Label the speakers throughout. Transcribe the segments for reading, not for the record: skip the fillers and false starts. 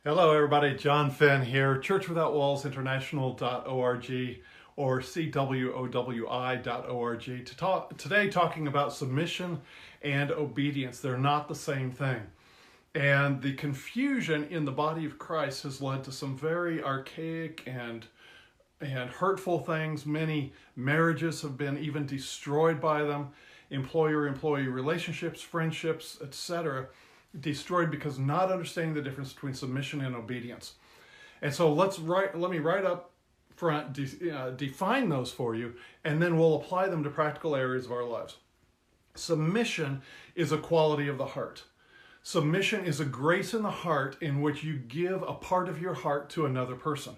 Speaker 1: Hello everybody, John Fenn here, Church Without Walls International.org or CWOWI.org. Today talking about submission and obedience. They're not the same thing. And the confusion in the body of Christ has led to some very archaic and hurtful things. Many marriages have been even destroyed by them. Employer-employee relationships, friendships, etc. destroyed because not understanding the difference between submission and obedience. And so let me right up front define those for you, and then we'll apply them to practical areas of our lives. Submission is a quality of the heart. Submission is a grace in the heart in which you give a part of your heart to another person.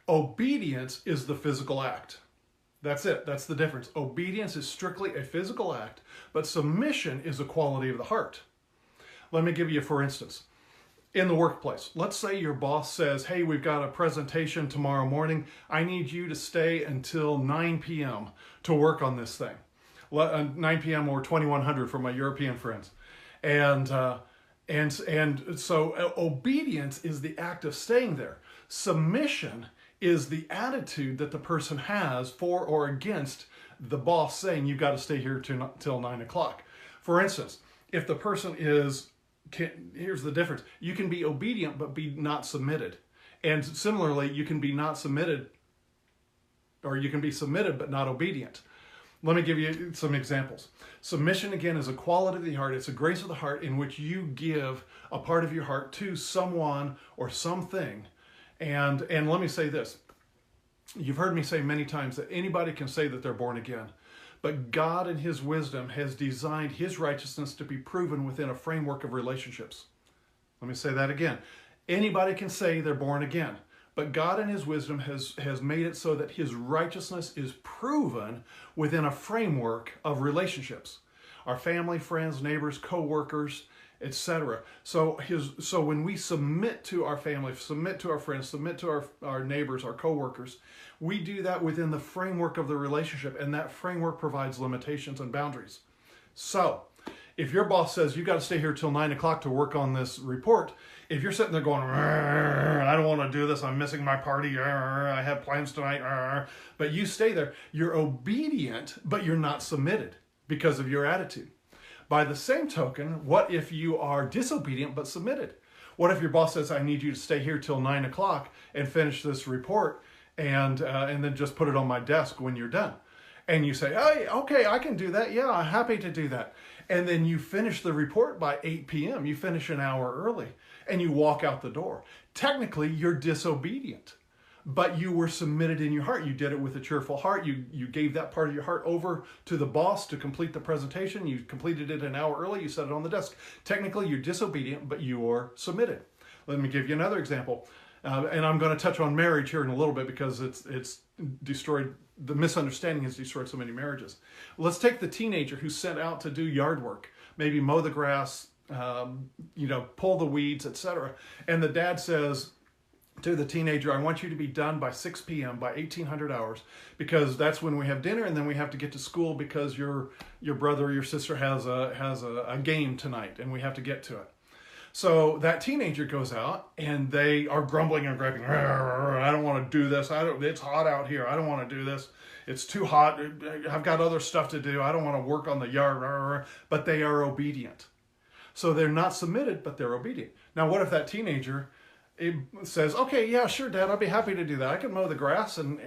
Speaker 1: Obedience is the physical act. That's it. That's the difference. Obedience is strictly a physical act, but submission is a quality of the heart. Let me give you, for instance, in the workplace. Let's say your boss says, hey, we've got a presentation tomorrow morning. I need you to stay until 9 p.m. to work on this thing. 9 p.m. or 2100 for my European friends. And so obedience is the act of staying there. Submission is the attitude that the person has for or against the boss saying you've got to stay here till 9 o'clock. For instance, if the person is, here's the difference. You can be obedient but be not submitted. And similarly, you can be not submitted, or you can be submitted but not obedient. Let me give you some examples. Submission, again, is a quality of the heart. It's a grace of the heart in which you give a part of your heart to someone or something. And let me say this. You've heard me say many times that anybody can say that they're born again. But God in His wisdom has designed His righteousness to be proven within a framework of relationships. Let me say that again. Anybody can say they're born again. But God in His wisdom has made it so that His righteousness is proven within a framework of relationships. Our family, friends, neighbors, co-workers, etc. So when we submit to our family, submit to our friends, submit to our neighbors, our co-workers, we do that within the framework of the relationship, and that framework provides limitations and boundaries. So if your boss says you got to stay here till 9 o'clock to work on this report, if you're sitting there going, I don't want to do this, I'm missing my party, I have plans tonight, but you stay there, you're obedient, but you're not submitted because of your attitude. By the same token, what if you are disobedient but submitted? What if your boss says, I need you to stay here till 9 o'clock and finish this report and then just put it on my desk when you're done? And you say, hey, okay, I can do that. Yeah, I'm happy to do that. And then you finish the report by 8 p.m. You finish an hour early and you walk out the door. Technically, you're disobedient, but you were submitted in your heart. You did it with a cheerful heart. You gave that part of your heart over to the boss to complete the presentation. You completed it an hour early. You set it on the desk. Technically, you're disobedient, but you are submitted. Let me give you another example. And I'm going to touch on marriage here in a little bit because it's destroyed, the misunderstanding has destroyed so many marriages. Let's take the teenager who's sent out to do yard work, maybe mow the grass, pull the weeds, etc. And the dad says to the teenager, I want you to be done by 6 p.m., by 1800 hours, because that's when we have dinner and then we have to get to school because your brother or your sister has a game tonight and we have to get to it. So that teenager goes out and they are grumbling and griping. I don't want to do this. It's hot out here. I don't want to do this. It's too hot. I've got other stuff to do. I don't want to work on the yard. But they are obedient. So they're not submitted, but they're obedient. Now, what if that teenager says, okay, yeah, sure, Dad, I'll be happy to do that. I can mow the grass and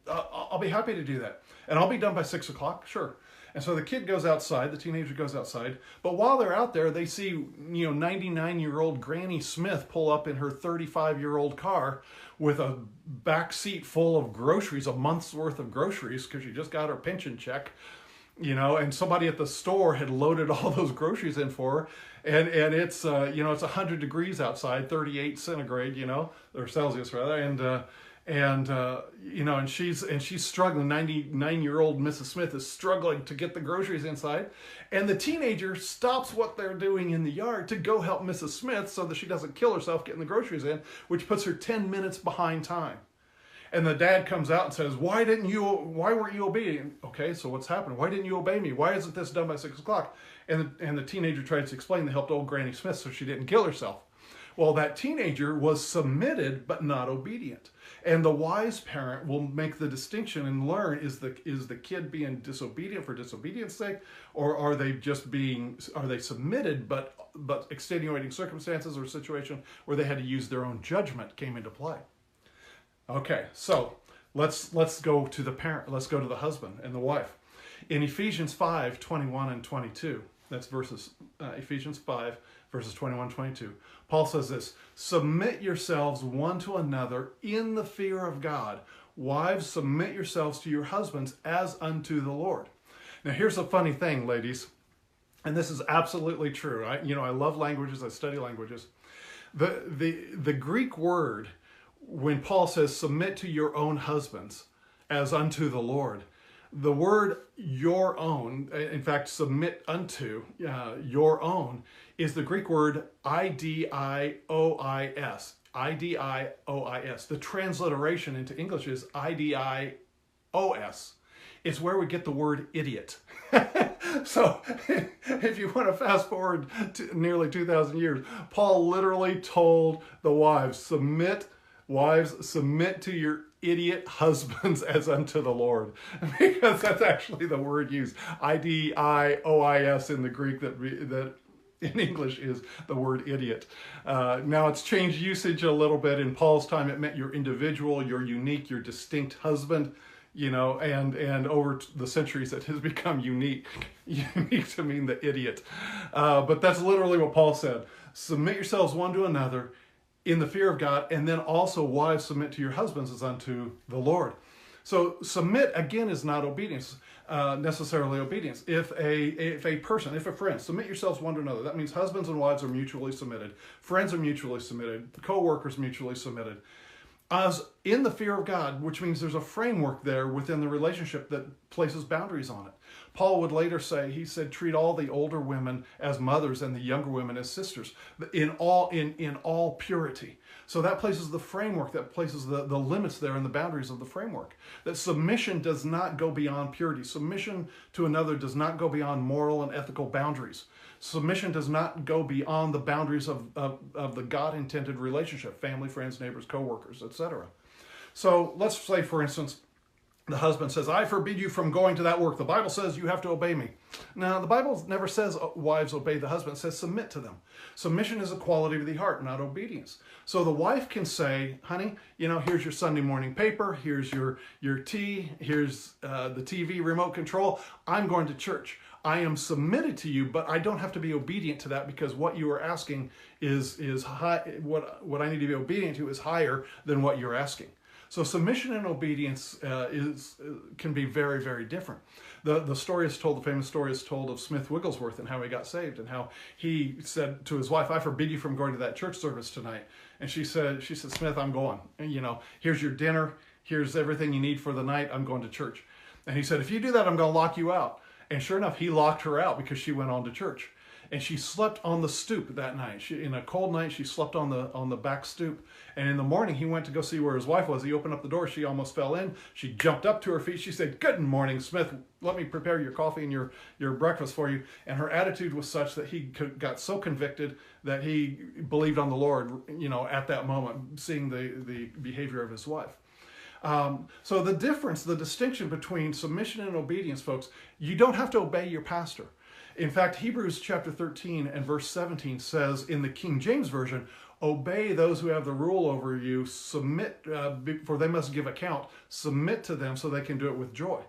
Speaker 1: I'll be happy to do that. And I'll be done by 6 o'clock, sure. And so the kid goes outside, the teenager goes outside, but while they're out there, they see, 99-year-old Granny Smith pull up in her 35-year-old car with a back seat full of groceries, a month's worth of groceries, because she just got her pension check, and somebody at the store had loaded all those groceries in for her, and it's, it's 100 degrees outside, 38 centigrade, or Celsius rather, and she's struggling. 99-year-old Mrs. Smith is struggling to get the groceries inside, and the teenager stops what they're doing in the yard to go help Mrs. Smith so that she doesn't kill herself getting the groceries in, which puts her 10 minutes behind time. And the dad comes out and says, why weren't you obedient? Okay, so what's happened? Why didn't you obey me? Why isn't this done by 6 o'clock? And the teenager tries to explain they helped old Granny Smith so she didn't kill herself. Well, that teenager was submitted but not obedient. And the wise parent will make the distinction and learn, is the kid being disobedient for disobedience sake, or are they submitted but extenuating circumstances or situation where they had to use their own judgment came into play. Okay, so let's go to the parent. Let's go to the husband and the wife. In Ephesians 5:21 and 22, that's Ephesians 5, verses 21 22. Paul says this: submit yourselves one to another in the fear of God. Wives, submit yourselves to your husbands as unto the Lord. Now, here's a funny thing, ladies, and this is absolutely true. I love languages. I study languages. The Greek word, when Paul says submit to your own husbands as unto the Lord, the word your own, in fact, submit unto your own, is the Greek word idiois. Idiois. The transliteration into English is idios. It's where we get the word idiot. So if you want to fast forward to nearly 2,000 years, Paul literally told the wives, submit to your idiot husbands as unto the Lord, because that's actually the word used. idiois in the Greek that in English is the word idiot. Now it's changed usage a little bit. In Paul's time, it meant your individual, your unique, your distinct husband, and over the centuries it has become unique to mean the idiot. But that's literally what Paul said. Submit yourselves one to another in the fear of God, and then also wives, submit to your husbands as unto the Lord. So submit, again, is not obedience, necessarily obedience. If a friend, submit yourselves one to another. That means husbands and wives are mutually submitted. Friends are mutually submitted. Co-workers mutually submitted. As in the fear of God, which means there's a framework there within the relationship that places boundaries on it. Paul would later say, he said, treat all the older women as mothers and the younger women as sisters, in all purity. So that places the framework, that places the limits there and the boundaries of the framework. That submission does not go beyond purity. Submission to another does not go beyond moral and ethical boundaries. Submission does not go beyond the boundaries of the God-intended relationship, family, friends, neighbors, co-workers, etc. So let's say, for instance, the husband says, I forbid you from going to that work. The Bible says you have to obey me. Now, the Bible never says wives obey the husband. It says submit to them. Submission is a quality of the heart, not obedience. So the wife can say, honey, here's your Sunday morning paper. Here's your tea. Here's the TV remote control. I'm going to church. I am submitted to you, but I don't have to be obedient to that, because what you are asking is high. What I need to be obedient to is higher than what you're asking. So submission and obedience can be very, very different. The famous story is told of Smith Wigglesworth and how he got saved, and how he said to his wife, I forbid you from going to that church service tonight. And she said, Smith, I'm going. And, here's your dinner. Here's everything you need for the night. I'm going to church. And he said, if you do that, I'm going to lock you out. And sure enough, he locked her out because she went on to church. And she slept on the stoop that night. In a cold night, she slept on the back stoop. And in the morning, he went to go see where his wife was. He opened up the door. She almost fell in. She jumped up to her feet. She said, good morning, Smith. Let me prepare your coffee and your breakfast for you. And her attitude was such that he got so convicted that he believed on the Lord, at that moment, seeing the behavior of his wife. So the distinction between submission and obedience, folks, you don't have to obey your pastor. In fact, Hebrews chapter 13 and verse 17 says in the King James Version, obey those who have the rule over you, submit, for they must give account, submit to them so they can do it with joy.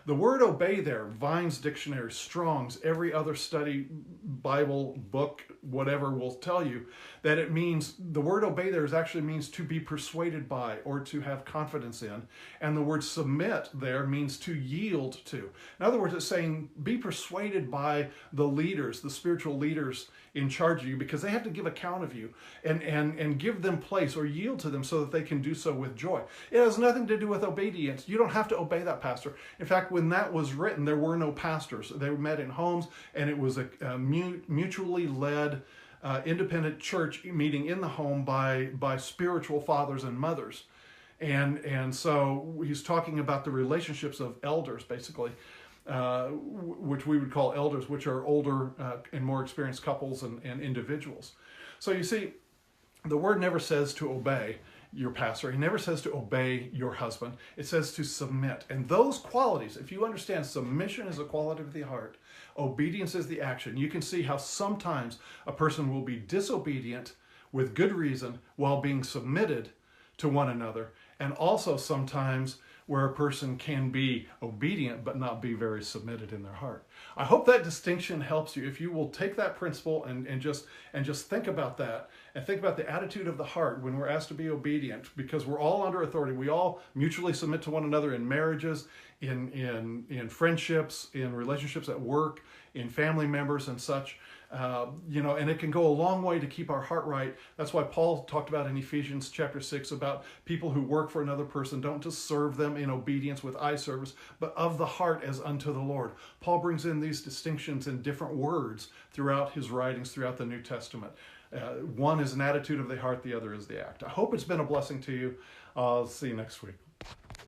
Speaker 1: The word obey there, Vine's Dictionary, Strong's, every other study Bible book, whatever, will tell you that it means, the word obey there actually means to be persuaded by or to have confidence in. And the word submit there means to yield to. In other words, it's saying be persuaded by the leaders, the spiritual leaders in charge of you, because they have to give account of you, and give them place or yield to them so that they can do so with joy. It has nothing to do with obedience. You don't have to obey that pastor. In fact, when that was written, there were no pastors. They were met in homes, and it was a mutually led independent church meeting in the home by spiritual fathers and mothers. And so he's talking about the relationships of elders, basically, which we would call elders, which are older and more experienced couples and individuals. So you see, the word never says to obey your pastor. He never says to obey your husband. It says to submit. And those qualities, if you understand submission is a quality of the heart, obedience is the action, you can see how sometimes a person will be disobedient with good reason while being submitted to one another. And also sometimes where a person can be obedient but not be very submitted in their heart. I hope that distinction helps you. If you will take that principle and just think about that, and think about the attitude of the heart when we're asked to be obedient, because we're all under authority. We all mutually submit to one another in marriages, in friendships, in relationships at work, in family members and such. And it can go a long way to keep our heart right. That's why Paul talked about in Ephesians chapter 6 about people who work for another person don't just serve them in obedience with eye service, but of the heart as unto the Lord. Paul brings in these distinctions in different words throughout his writings, throughout the New Testament. One is an attitude of the heart, the other is the act. I hope it's been a blessing to you. I'll see you next week.